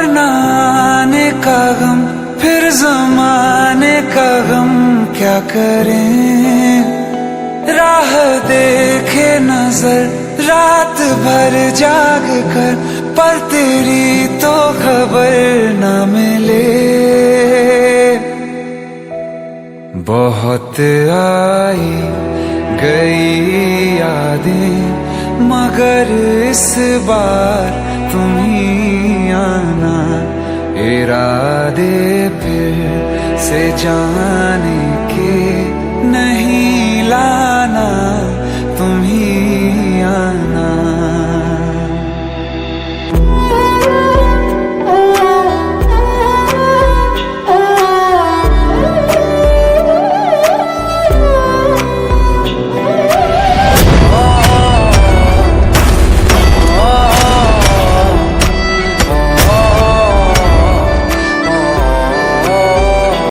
और न आने का गम, फिर जमाने का गम क्या करें। राह देखे नजर रात भर जाग कर, पर तेरी तो खबर न मिले। बहुत आई गई यादें, मगर इस बार तुम ही आना। इरादे फिर से जाने